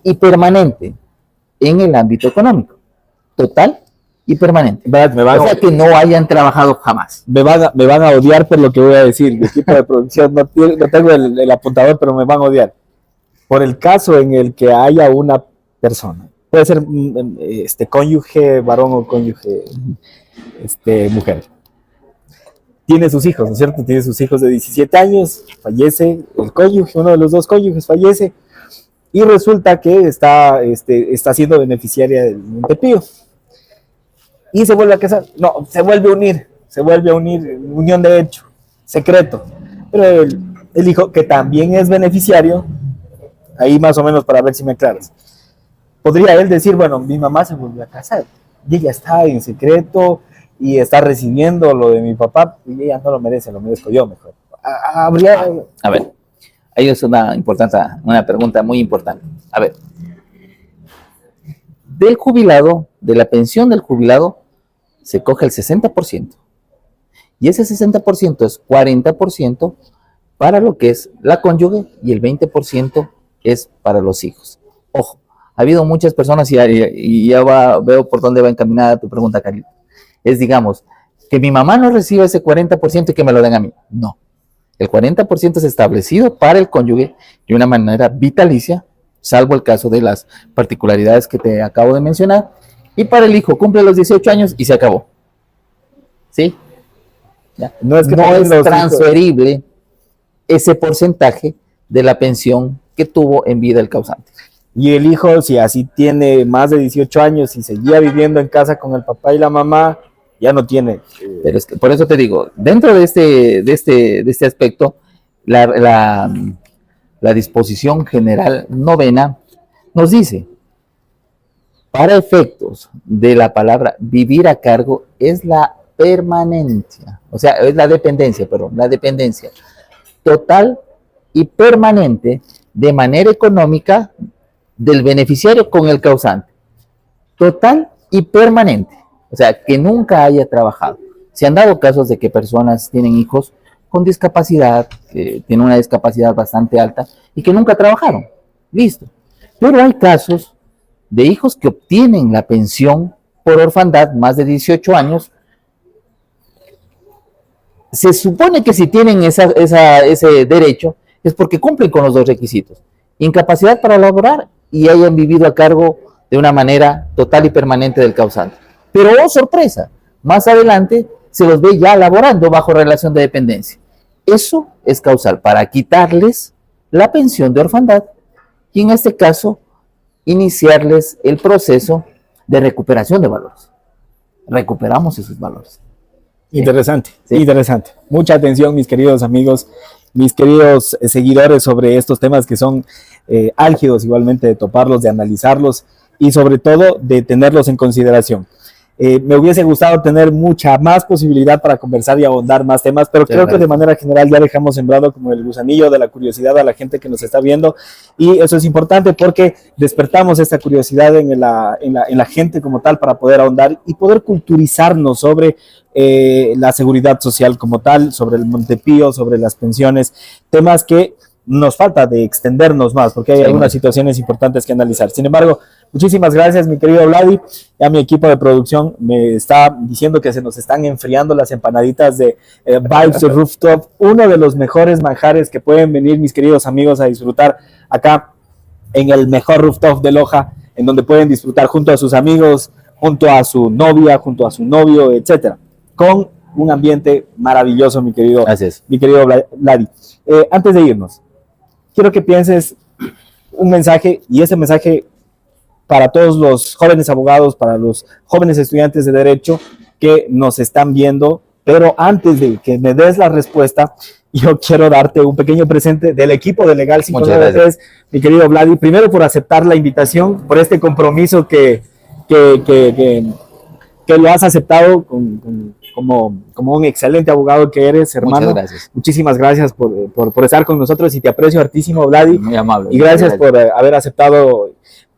y permanente en el ámbito económico. Total y permanente. O sea, que no hayan trabajado jamás. Me van a odiar por lo que voy a decir. Mi equipo de producción no tengo el apuntador, pero me van a odiar. Por el caso en el que haya una persona, puede ser cónyuge varón o cónyuge mujer, tiene sus hijos, ¿no es cierto? Tiene sus hijos de 17 años, fallece el cónyuge, uno de los 2 cónyuges fallece, y resulta que está siendo beneficiaria del Montepío. Y se vuelve a casar, no, se vuelve a unir, unión de hecho, secreto. Pero el hijo, que también es beneficiario, ahí más o menos para ver si me aclaras, podría él decir, bueno, mi mamá se volvió a casar, y ella está en secreto, y está recibiendo lo de mi papá, y ella no lo merece, lo merezco yo mejor. A ver, ahí es una pregunta muy importante. A ver, del jubilado, de la pensión del jubilado, se coge el 60%. Y ese 60% es 40% para lo que es la cónyuge y el 20% es para los hijos. Ojo, ha habido muchas personas y ya veo por dónde va encaminada tu pregunta, Carlito. Es, digamos, que mi mamá no reciba ese 40% y que me lo den a mí. No. El 40% es establecido para el cónyuge de una manera vitalicia, salvo el caso de las particularidades que te acabo de mencionar, y para el hijo cumple los 18 años y se acabó. ¿Sí? Ya. No es transferible ese porcentaje de la pensión que tuvo en vida el causante. Y el hijo, si así tiene más de 18 años y seguía viviendo en casa con el papá y la mamá, ya no tiene. Pero es que, por eso te digo, dentro de este aspecto, la disposición general novena nos dice, para efectos de la palabra vivir a cargo es la permanencia, o sea, es la dependencia total y permanente de manera económica del beneficiario con el causante. Total y permanente. O sea, que nunca haya trabajado. Se han dado casos de que personas tienen hijos con discapacidad, que tienen una discapacidad bastante alta y que nunca trabajaron. Listo. Pero hay casos de hijos que obtienen la pensión por orfandad más de 18 años. Se supone que si tienen ese derecho es porque cumplen con los dos requisitos. Incapacidad para laborar y hayan vivido a cargo de una manera total y permanente del causante. Pero, oh sorpresa, más adelante se los ve ya laborando bajo relación de dependencia. Eso es causal para quitarles la pensión de orfandad y en este caso iniciarles el proceso de recuperación de valores. Recuperamos esos valores. Interesante, sí. Interesante. Mucha atención, mis queridos amigos, mis queridos seguidores, sobre estos temas que son álgidos igualmente de toparlos, de analizarlos y sobre todo de tenerlos en consideración. Me hubiese gustado tener mucha más posibilidad para conversar y abondar más temas, pero creo que de manera general ya dejamos sembrado como el gusanillo de la curiosidad a la gente que nos está viendo, y eso es importante porque despertamos esta curiosidad en la gente como tal para poder ahondar y poder culturizarnos sobre la seguridad social como tal, sobre el Montepío, sobre las pensiones, temas que nos falta de extendernos más, porque hay algunas situaciones importantes que analizar. Sin embargo, muchísimas gracias, mi querido Vladi. Ya mi equipo de producción me está diciendo que se nos están enfriando las empanaditas de Vibes Rooftop, uno de los mejores manjares que pueden venir, mis queridos amigos, a disfrutar acá en el mejor rooftop de Loja, en donde pueden disfrutar junto a sus amigos, junto a su novia, junto a su novio, etcétera, con un ambiente maravilloso, mi querido Vladi. Antes de irnos, quiero que pienses un mensaje, y ese mensaje para todos los jóvenes abogados, para los jóvenes estudiantes de Derecho que nos están viendo. Pero antes de que me des la respuesta, yo quiero darte un pequeño presente del equipo de Legal 593, mi querido Vladi, primero por aceptar la invitación, por este compromiso que lo has aceptado como un excelente abogado que eres, hermano. Muchas gracias. Muchísimas gracias por estar con nosotros, y te aprecio hartísimo, Vladi. Muy amable. Y gracias por haber aceptado.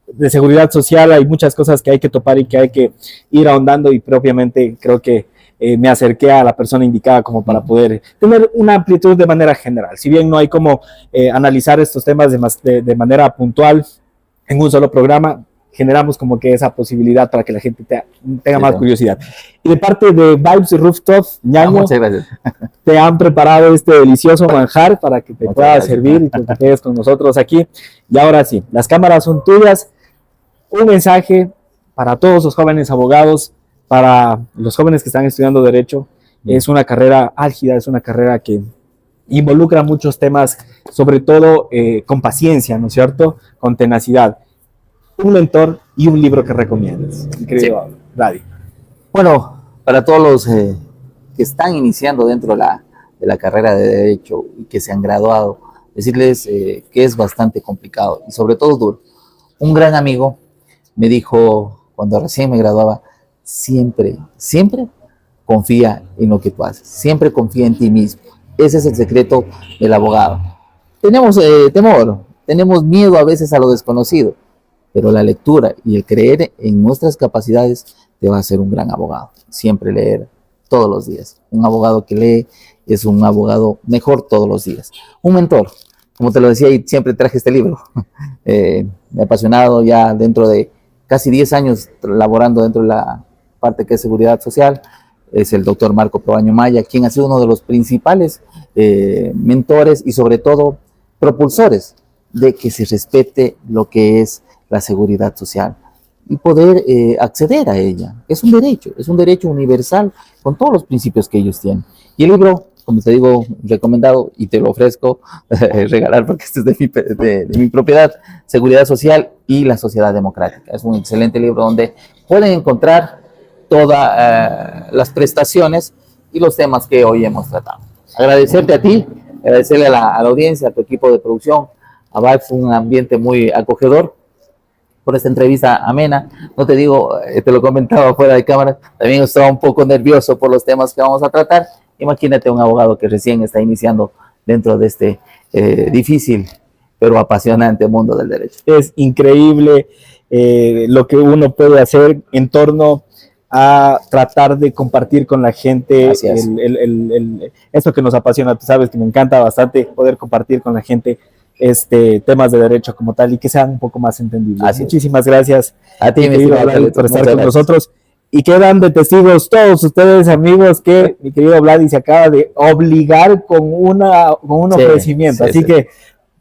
De seguridad social hay muchas cosas que hay que topar y que hay que ir ahondando, y propiamente creo que me acerqué a la persona indicada como para poder tener una amplitud de manera general. Si bien no hay como analizar estos temas de manera puntual en un solo programa, generamos como que esa posibilidad para que la gente tenga más curiosidad. Y de parte de Vibes Rooftop, Ñaño, muchas gracias. Te han preparado este delicioso manjar para que te pueda servir y que te quedes con nosotros aquí. Y ahora sí, las cámaras son tuyas. Un mensaje para todos los jóvenes abogados, para los jóvenes que están estudiando Derecho. Es una carrera álgida, es una carrera que involucra muchos temas, sobre todo con paciencia, ¿no es cierto? Con tenacidad. Un mentor y un libro que recomiendas, mi querido Vladi. Bueno, para todos los que están iniciando dentro de la carrera de Derecho y que se han graduado, decirles que es bastante complicado y sobre todo duro. Un gran amigo me dijo cuando recién me graduaba, siempre confía en lo que tú haces, siempre confía en ti mismo. Ese es el secreto del abogado. Tenemos temor, tenemos miedo a veces a lo desconocido, pero la lectura y el creer en nuestras capacidades te va a hacer un gran abogado. Siempre leer todos los días. Un abogado que lee es un abogado mejor todos los días. Un mentor, como te lo decía, y siempre traje este libro. Me ha apasionado ya dentro de casi 10 años laborando dentro de la parte que es seguridad social. Es el doctor Marco Proaño Maya, quien ha sido uno de los principales mentores y sobre todo propulsores de que se respete lo que es la seguridad social y poder acceder a ella. Es un derecho universal con todos los principios que ellos tienen. Y el libro, como te digo, recomendado y te lo ofrezco regalar porque este es de mi propiedad, Seguridad Social y la Sociedad Democrática. Es un excelente libro donde pueden encontrar todas las prestaciones y los temas que hoy hemos tratado. Agradecerte a ti, agradecerle a la audiencia, a tu equipo de producción, a Vibes, un ambiente muy acogedor por esta entrevista amena. No te digo, te lo comentaba fuera de cámara, también estaba un poco nervioso por los temas que vamos a tratar. Imagínate un abogado que recién está iniciando dentro de este difícil pero apasionante mundo del derecho. Es increíble lo que uno puede hacer en torno a tratar de compartir con la gente esto que nos apasiona. Tú sabes que me encanta bastante poder compartir con la gente temas de derecho como tal y que sean un poco más entendibles. Muchísimas gracias a ti, mi querido Vladi, por estar con nosotros. Y quedan de testigos todos ustedes, amigos, que mi querido Vladi se acaba de obligar con un ofrecimiento. Así que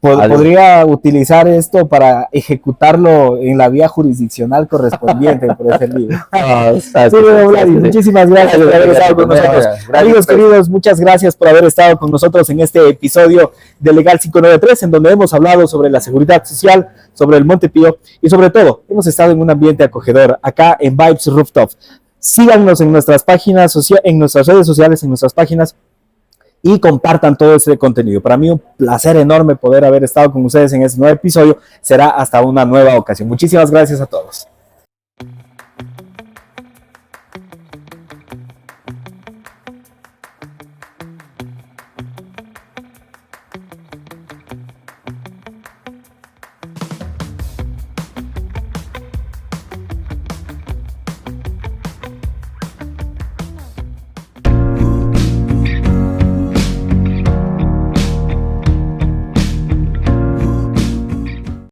podría utilizar esto para ejecutarlo en la vía jurisdiccional correspondiente por ese libro. Muchísimas gracias por haber estado con nosotros. Amigos queridos, muchas gracias por haber estado con nosotros en este episodio de Legal 593, en donde hemos hablado sobre la seguridad social, sobre el Monte Pío y sobre todo, hemos estado en un ambiente acogedor acá en Vibes Rooftop. Síganos en nuestras páginas, en nuestras redes sociales, en nuestras páginas, y compartan todo ese contenido. Para mí un placer enorme poder haber estado con ustedes en este nuevo episodio. Será hasta una nueva ocasión. Muchísimas gracias a todos.